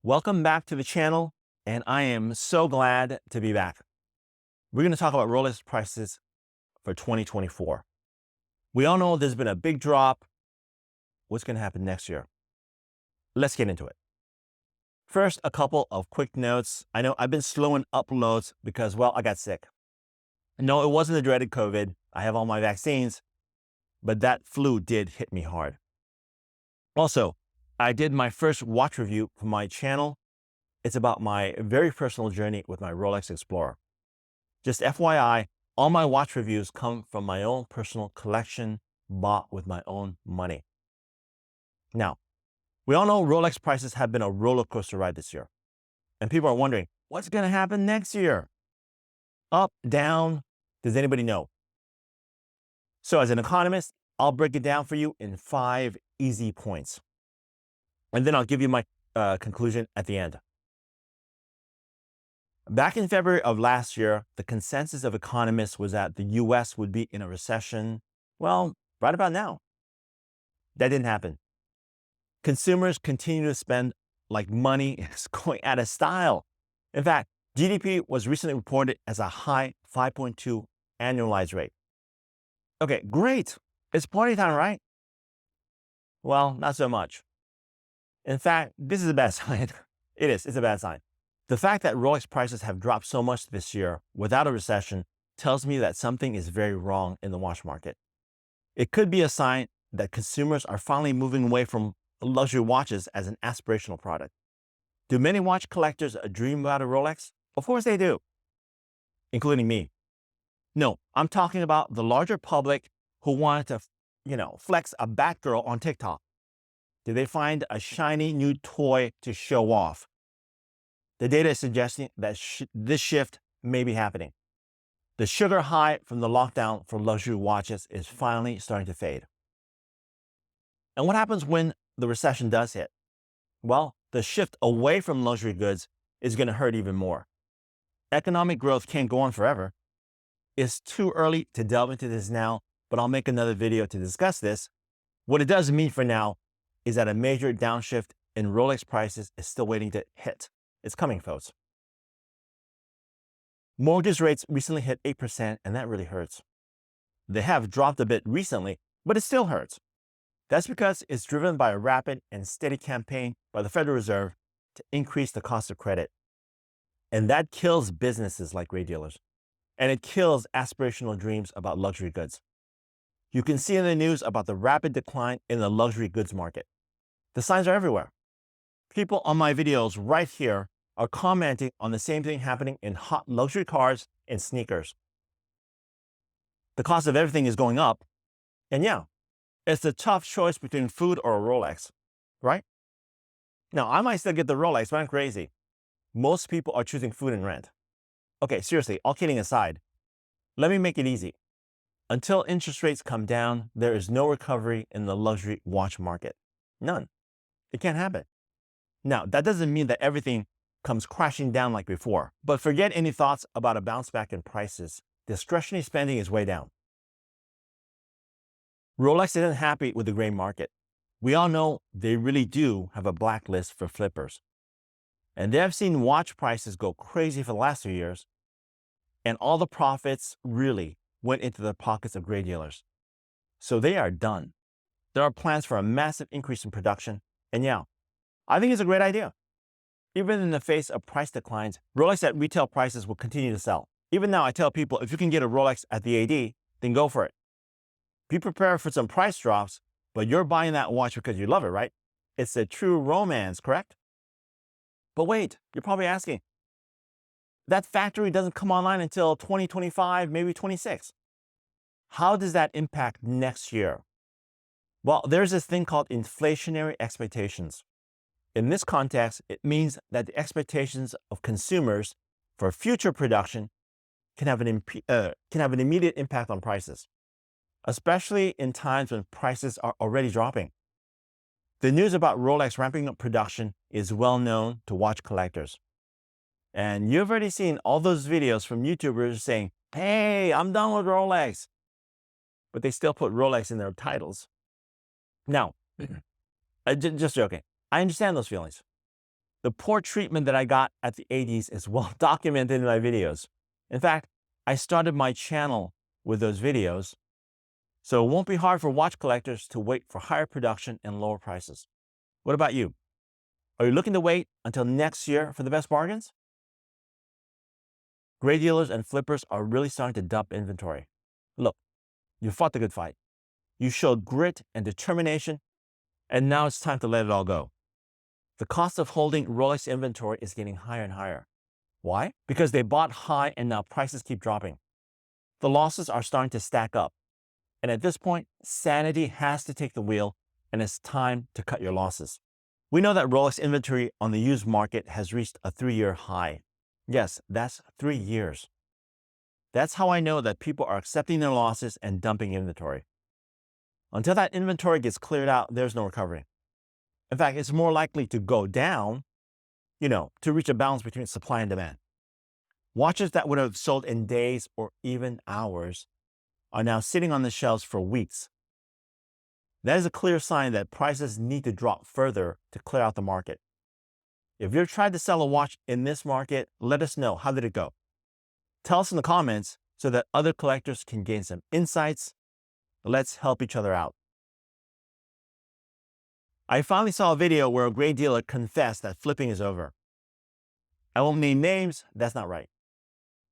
Welcome back to the channel, and I am so glad to be back. We're going to talk about Rolex prices for 2024. We all know there's been a big drop. What's going to happen next year? Let's get into it. First, a couple of quick notes. I know I've been slowing uploads because, well, I got sick. No, it wasn't the dreaded COVID. I have all my vaccines, but that flu did hit me hard. Also, I did my first watch review for my channel. It's about my very personal journey with my Rolex Explorer. Just FYI, all my watch reviews come from my own personal collection, bought with my own money. Now, we all know Rolex prices have been a roller coaster ride this year. And people are wondering, what's going to happen next year? Up, down? Does anybody know? So as an economist, I'll break it down for you in 5 easy points. And then I'll give you my conclusion at the end. Back in February of last year, the consensus of economists was that the US would be in a recession, well, right about now. That didn't happen. Consumers continue to spend like money is going out of style. In fact, GDP was recently reported as a high 5.2 annualized rate. Okay, great. It's party time, right? Well, not so much. In fact, this is a bad sign. It's a bad sign. The fact that Rolex prices have dropped so much this year without a recession tells me that something is very wrong in the watch market. It could be a sign that consumers are finally moving away from luxury watches as an aspirational product. Do many watch collectors dream about a Rolex? Of course they do, including me. No, I'm talking about the larger public who wanted to, flex a Batgirl on TikTok. Did they find a shiny new toy to show off? The data is suggesting that this shift may be happening. The sugar high from the lockdown for luxury watches is finally starting to fade. And what happens when the recession does hit? Well, the shift away from luxury goods is going to hurt even more. Economic growth can't go on forever. It's too early to delve into this now, but I'll make another video to discuss this. What it does mean for now is that a major downshift in Rolex prices is still waiting to hit. It's coming, folks. Mortgage rates recently hit 8%, and that really hurts. They have dropped a bit recently, but it still hurts. That's because it's driven by a rapid and steady campaign by the Federal Reserve to increase the cost of credit. And that kills businesses like great dealers. And it kills aspirational dreams about luxury goods. You can see in the news about the rapid decline in the luxury goods market. The signs are everywhere. People on my videos right here are commenting on the same thing happening in hot luxury cars and sneakers. The cost of everything is going up. And yeah, it's a tough choice between food or a Rolex, right? Now, I might still get the Rolex, but I'm crazy. Most people are choosing food and rent. Okay, seriously, all kidding aside, let me make it easy. Until interest rates come down, there is no recovery in the luxury watch market. None. It can't happen. Now, that doesn't mean that everything comes crashing down like before, but forget any thoughts about a bounce back in prices. Discretionary spending is way down. Rolex isn't happy with the gray market. We all know they really do have a blacklist for flippers. And they have seen watch prices go crazy for the last 2 years, and all the profits really went into the pockets of gray dealers. So they are done. There are plans for a massive increase in production, and yeah, I think it's a great idea. Even in the face of price declines, Rolex at retail prices will continue to sell. Even now, I tell people, if you can get a Rolex at the AD, then go for it. Be prepared for some price drops, but you're buying that watch because you love it, right? It's a true romance, correct? But wait, you're probably asking, that factory doesn't come online until 2025, maybe 26. How does that impact next year? Well, there's this thing called inflationary expectations. In this context, it means that the expectations of consumers for future production can have an immediate impact on prices, especially in times when prices are already dropping. The news about Rolex ramping up production is well known to watch collectors. And you've already seen all those videos from YouTubers saying, hey, I'm done with Rolex. But they still put Rolex in their titles. Now, just joking. I understand those feelings. The poor treatment that I got at the 80s is well documented in my videos. In fact, I started my channel with those videos, so it won't be hard for watch collectors to wait for higher production and lower prices. What about you? Are you looking to wait until next year for the best bargains? Gray dealers and flippers are really starting to dump inventory. Look, you fought the good fight. You showed grit and determination, and now it's time to let it all go. The cost of holding Rolex inventory is getting higher and higher. Why? Because they bought high and now prices keep dropping. The losses are starting to stack up. And at this point, sanity has to take the wheel, and it's time to cut your losses. We know that Rolex inventory on the used market has reached a 3-year high. Yes, that's 3 years. That's how I know that people are accepting their losses and dumping inventory. Until that inventory gets cleared out, there's no recovery. In fact, it's more likely to go down, to reach a balance between supply and demand. Watches that would have sold in days or even hours are now sitting on the shelves for weeks. That is a clear sign that prices need to drop further to clear out the market. If you're trying to sell a watch in this market, let us know. How did it go? Tell us in the comments so that other collectors can gain some insights. Let's help each other out. I finally saw a video where a gray dealer confessed that flipping is over. I won't name names, that's not right.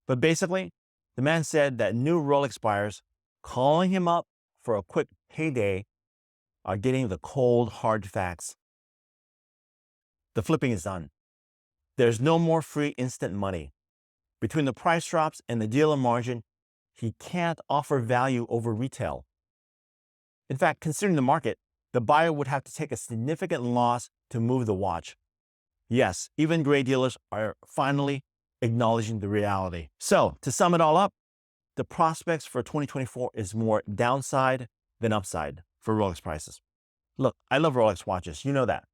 But basically, the man said that new Rolex buyers calling him up for a quick payday are getting the cold, hard facts. The flipping is done. There's no more free instant money. Between the price drops and the dealer margin, he can't offer value over retail. In fact, considering the market, the buyer would have to take a significant loss to move the watch. Yes, even gray dealers are finally acknowledging the reality. So, to sum it all up, the prospects for 2024 is more downside than upside for Rolex prices. Look, I love Rolex watches, you know that.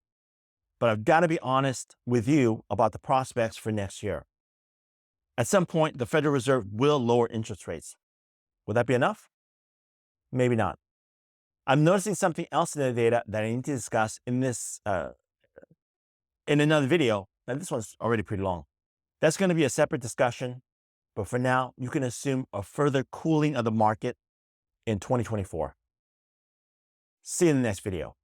But I've got to be honest with you about the prospects for next year. At some point, the Federal Reserve will lower interest rates. Will that be enough? Maybe not. I'm noticing something else in the data that I need to discuss in another video, and this one's already pretty long. That's going to be a separate discussion, but for now, you can assume a further cooling of the market in 2024. See you in the next video.